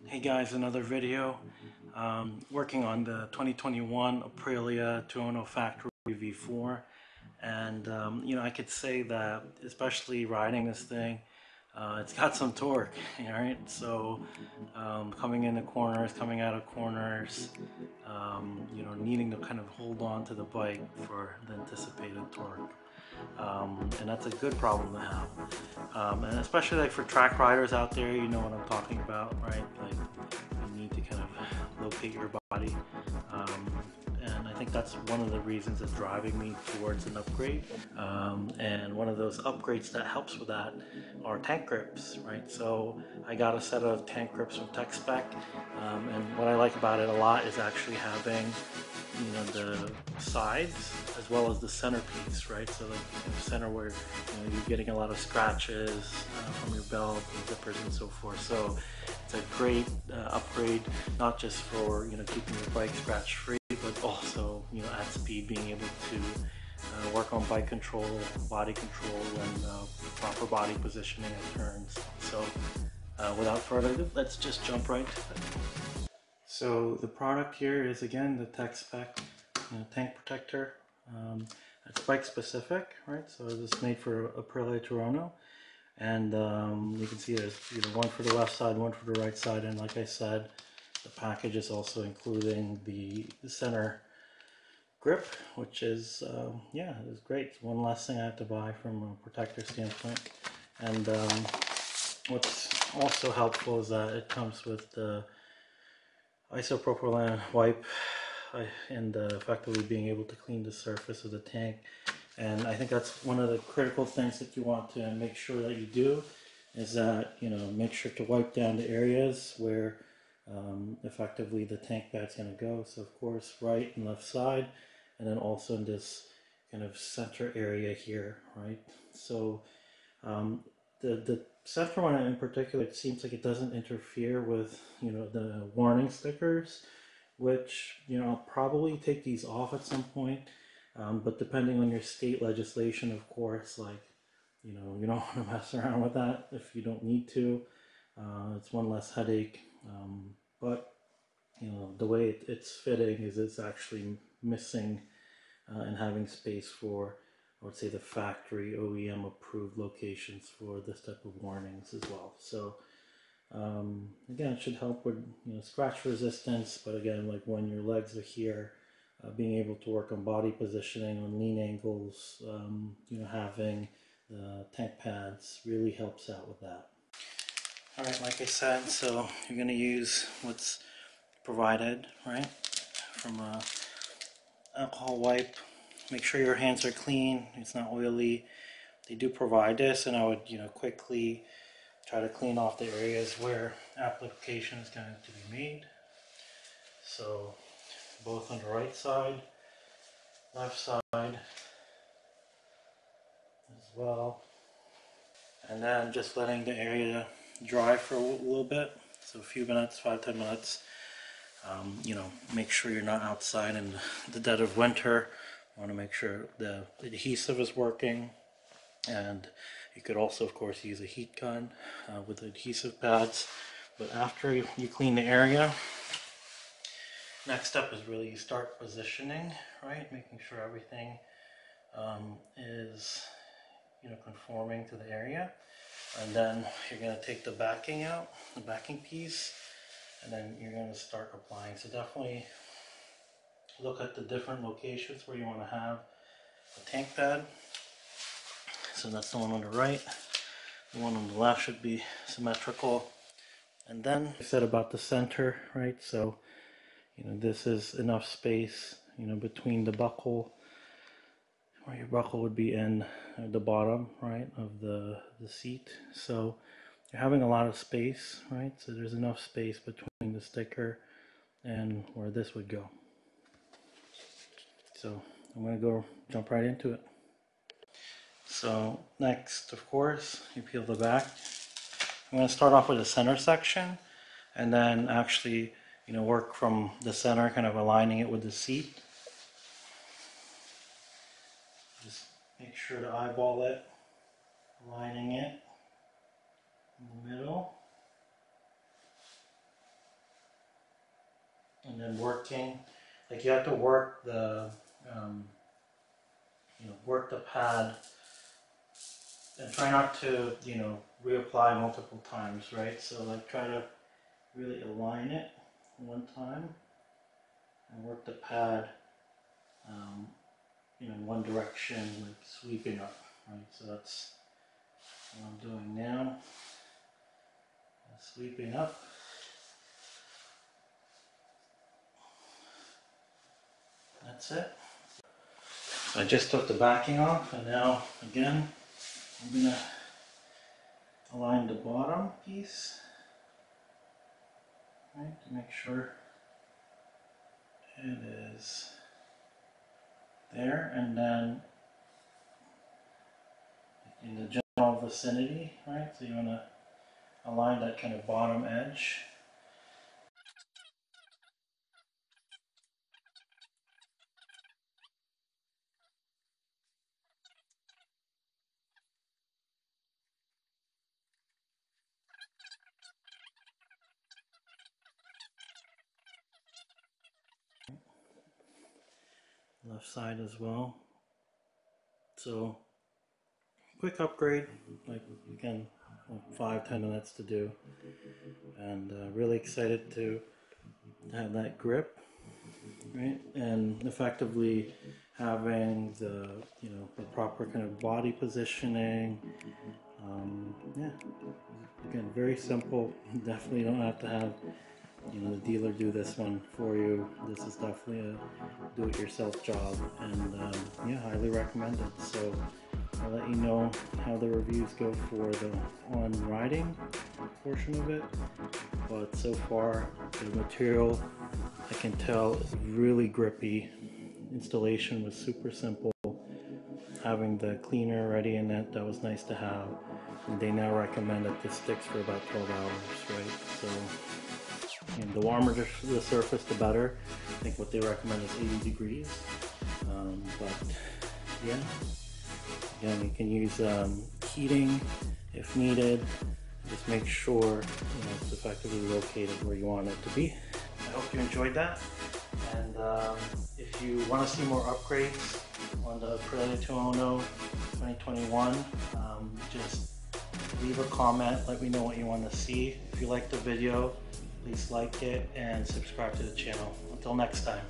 Hey guys, another video. Working on the 2021 Aprilia Tuono Factory V4, and I could say that, especially riding this thing, it's got some torque. Right? So coming into corners, coming out of corners, needing to kind of hold on to the bike for the anticipated torque. And that's a good problem to have, and especially like for track riders out there, you know what I'm talking about, right? Like you need to kind of locate your body, and I think that's one of the reasons that's driving me towards an upgrade. And one of those upgrades that helps with that are tank grips, right? So I got a set of tank grips from TechSpec, and what I like about it a lot is actually having the sides as well as the centerpiece, right? So like the center where you're getting a lot of scratches from your belt, and zippers, and so forth. So it's a great upgrade, not just for keeping your bike scratch free, but also at speed, being able to work on bike control, body control, and proper body positioning at turns. So without further ado, let's just jump right to it. So the product here is again the TechSpec tank protector. It's bike specific, right? So this is made for Aprilia Tuono, and you can see there's one for the left side, one for the right side, and like I said, the package is also including the center grip, which is yeah, it's great. It's one less thing I have to buy from a protector standpoint. And what's also helpful is that it comes with the isopropyl wipe and effectively being able to clean the surface of the tank. And I think that's one of the critical things that you want to make sure that you do, is that make sure to wipe down the areas where effectively the tank bed's going to go. So of course right and left side, and then also in this kind of center area here, right? So the center one in particular, it seems like it doesn't interfere with the warning stickers, which I'll probably take these off at some point, but depending on your state legislation, of course, like you don't want to mess around with that if you don't need to. It's one less headache, but the way it's fitting is it's actually missing and having space for, I would say, the factory OEM approved locations for this type of warnings as well. So again, it should help with scratch resistance, but again, like when your legs are here, being able to work on body positioning, on lean angles, having the tank pads really helps out with that. All right, like I said, so you're going to use what's provided, right, from a alcohol wipe. Make sure your hands are clean, it's not oily. They do provide this, and I would quickly try to clean off the areas where application is going to be made. So both on the right side, left side as well, and then just letting the area dry for a little bit, so a few minutes, 5-10 minutes. Make sure you're not outside in the dead of winter. You want to make sure the adhesive is working, and you could also of course use a heat gun with adhesive pads. But after you clean the area, next step is really start positioning, right? Making sure everything is conforming to the area, and then you're going to take the backing out, the backing piece, and then you're going to start applying. So definitely look at the different locations where you want to have a tank bed. So that's the one on the right. The one on the left should be symmetrical. And then I said about the center, right? So this is enough space between the buckle, where your buckle would be in the bottom, right, of the seat. So you're having a lot of space, right? So there's enough space between the sticker and where this would go. So I'm going to jump right into it. So next, of course, you peel the back. I'm going to start off with the center section, and then actually work from the center, kind of aligning it with the seat. Just make sure to eyeball it, aligning it in the middle. and then working. Like you have to work the, work the pad and try not to, reapply multiple times, right? So like try to really align it one time and work the pad, in one direction, like sweeping up, right? So that's what I'm doing now, sweeping up. That's it. So I just took the backing off, and now again I'm gonna align the bottom piece, right, to make sure it is there, and then in the general vicinity, right? So you want to align that kind of bottom edge. Left side as well. So quick upgrade, like again, like 5-10 minutes to do, and really excited to have that grip, right? And effectively having the the proper kind of body positioning. Yeah, again, very simple. Definitely don't have to have the dealer do this one for you. This is definitely a do-it-yourself job, and yeah, highly recommended. So I'll let you know how the reviews go for the on riding portion of it, but so far the material, I can tell, is really grippy. Installation was super simple. Having the cleaner already in it, that was nice to have. And they now recommend that this sticks for about 12 hours, right? So the warmer the surface, the better. I think what they recommend is 80 degrees. But yeah, again, you can use heating if needed. Just make sure it's effectively located where you want it to be. I hope you enjoyed that. And if you want to see more upgrades on the Aprilia Tuono 2021, just leave a comment. Let me know what you want to see. If you like the video, please like it and subscribe to the channel. Until next time.